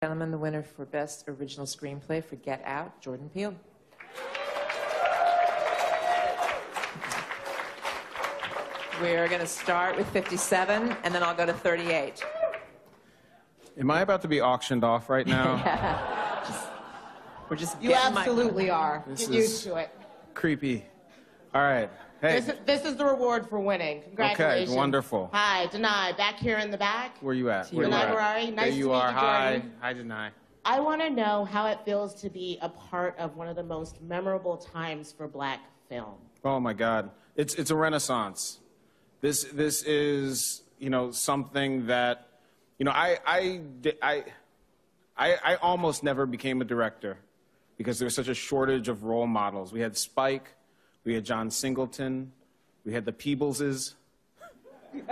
Gentlemen, the winner for Best Original Screenplay for Get Out, Jordan Peele. We're going to start with 57, and then I'll go to 38. Am I about to be auctioned off right now? Yeah. We're just You absolutely are. This Get used to it. Creepy. All right. Hey. This is the reward for winning. Congratulations. Okay, wonderful. Hi, Denai. Back here in the back. Where you at? Denai Harari. Nice to meet you, Jordan. Hi, Denai. I want to know how it feels to be a part of one of the most memorable times for Black film. Oh my God, it's a renaissance. This is, you know, something that, you know, I almost never became a director because there was such a shortage of role models. We had Spike, we had John Singleton, we had the Peebleses,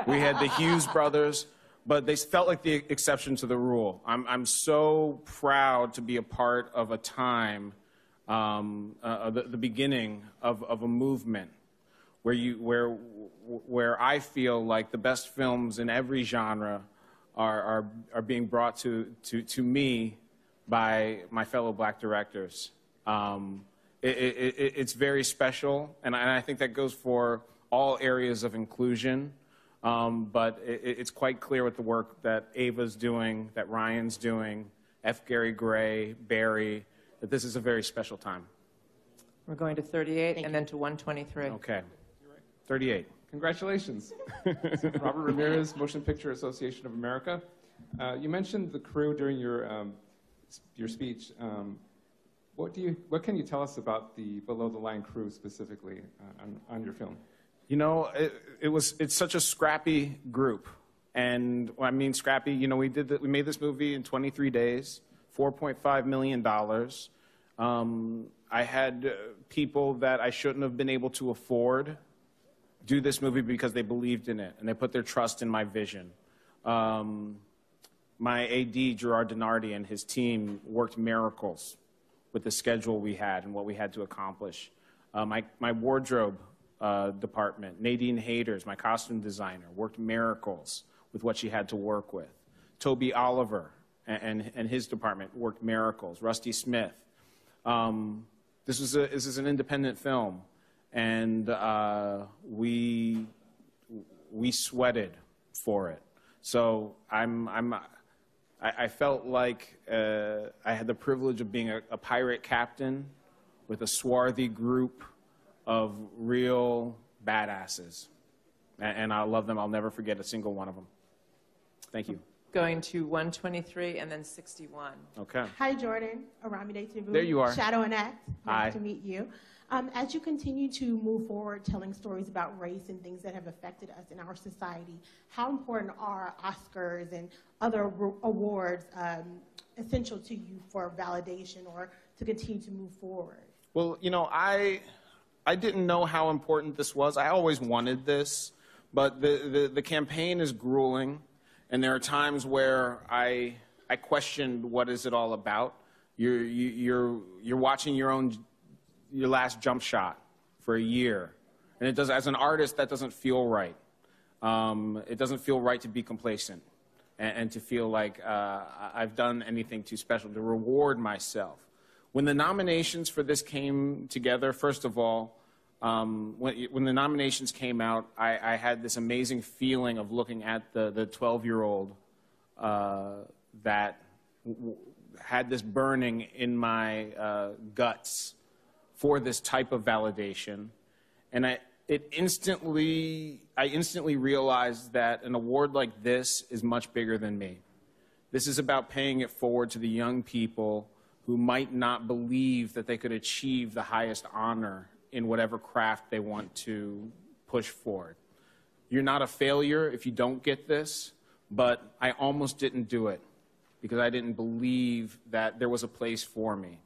we had the Hughes brothers, but they felt like the exception to the rule. I'm so proud to be a part of a time, the beginning of a movement where I feel like the best films in every genre are being brought to me by my fellow Black directors. It's very special, and I think that goes for all areas of inclusion. But it's quite clear with the work that Ava's doing, that Ryan's doing, F. Gary Gray, Barry, that this is a very special time. We're going to 38 and then to 123. Okay. 38. Congratulations. Robert Ramirez, Motion Picture Association of America. You mentioned the crew during your speech. What can you tell us about the below-the-line crew specifically on your film? You know, it's such a scrappy group, and when I mean scrappy, you know, we made this movie in 23 days, $4.5 million. I had people that I shouldn't have been able to afford do this movie because they believed in it and they put their trust in my vision. My AD, Gerard Denardi, and his team worked miracles with the schedule we had and what we had to accomplish. My wardrobe department, Nadine Haders, my costume designer, worked miracles with what she had to work with. Toby Oliver and his department worked miracles. Rusty Smith. This is an independent film, and we sweated for it. So I felt like I had the privilege of being a pirate captain with a swarthy group of real badasses. And I love them. I'll never forget a single one of them. Thank you. Going to 123 and then 61. Okay. Hi, Jordan. Aramide Tibu. There you are. Shadow and Act. Hi. Nice to meet you. As you continue to move forward telling stories about race and things that have affected us in our society, how important are Oscars and other awards essential to you for validation or to continue to move forward? Well, you know, I didn't know how important this was. I always wanted this, but the campaign is grueling, and there are times where I questioned what is it all about. You're watching your last jump shot for a year, and it does. As an artist, that doesn't feel right. It doesn't feel right to be complacent and to feel like I've done anything too special to reward myself. When the nominations for this came together, first of all, when the nominations came out, I had this amazing feeling of looking at the 12-year-old that had this burning in my guts for this type of validation. And I instantly realized that an award like this is much bigger than me. This is about paying it forward to the young people who might not believe that they could achieve the highest honor in whatever craft they want to push forward. You're not a failure if you don't get this, but I almost didn't do it because I didn't believe that there was a place for me.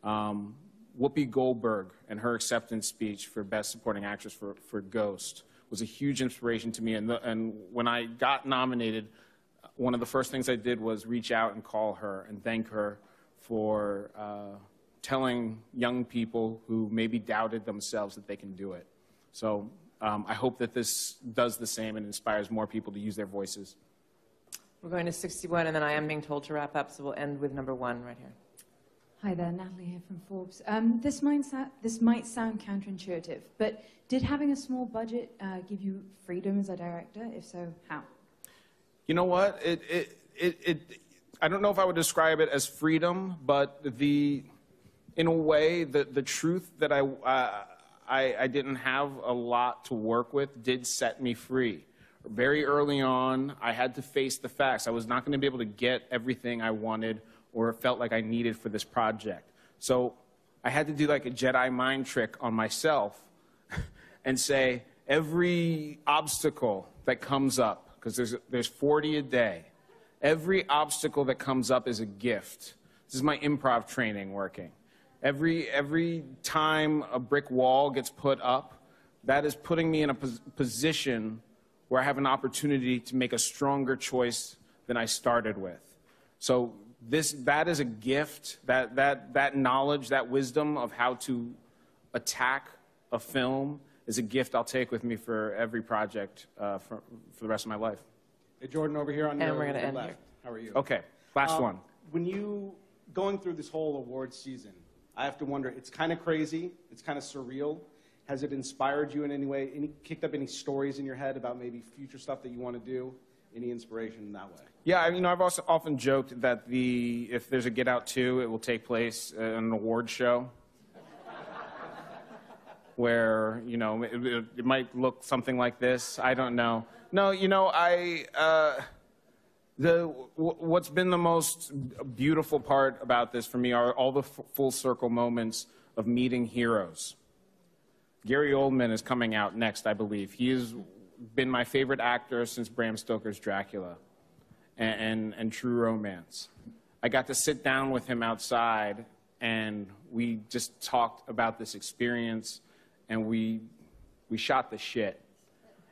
Whoopi Goldberg and her acceptance speech for Best Supporting Actress for Ghost was a huge inspiration to me. And when I got nominated, one of the first things I did was reach out and call her and thank her for telling young people who maybe doubted themselves that they can do it. So I hope that this does the same and inspires more people to use their voices. We're going to 61, and then I am being told to wrap up, so we'll end with number 1 right here. Hi there, Natalie here from Forbes. This might sound counterintuitive, but did having a small budget give you freedom as a director? If so, how? You know what? I don't know if I would describe it as freedom, but in a way, the truth that I didn't have a lot to work with did set me free. Very early on, I had to face the facts. I was not going to be able to get everything I wanted or felt like I needed for this project. So I had to do like a Jedi mind trick on myself and say, every obstacle that comes up, because there's 40 a day, every obstacle that comes up is a gift. This is my improv training working. Every time a brick wall gets put up, that is putting me in a position where I have an opportunity to make a stronger choice than I started with. So that is a gift, that knowledge, that wisdom of how to attack a film is a gift I'll take with me for every project for the rest of my life. Hey, Jordan, over here on your we're gonna end left. here. How are you? Okay, last one. When you going through this whole awards season, I have to wonder, it's kind of crazy, it's kind of surreal. Has it inspired you in any way? Kicked up any stories in your head about maybe future stuff that you want to do? Any inspiration in that way? Yeah, I've also often joked that if there's a Get Out 2, it will take place at an award show where, it might look something like this. I don't know. No, what's been the most beautiful part about this for me are all the full circle moments of meeting heroes. Gary Oldman is coming out next, I believe. He has been my favorite actor since Bram Stoker's Dracula and True Romance. I got to sit down with him outside, and we just talked about this experience, and we shot the shit.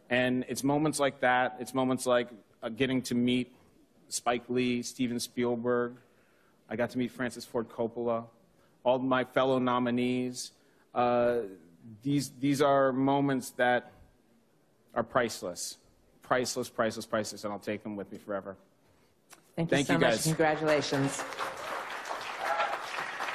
And it's moments like that. It's moments like getting to meet Spike Lee, Steven Spielberg. I got to meet Francis Ford Coppola, all my fellow nominees. These are moments that are priceless. Priceless, priceless, priceless, and I'll take them with me forever. Thank you so much. Guys. Congratulations.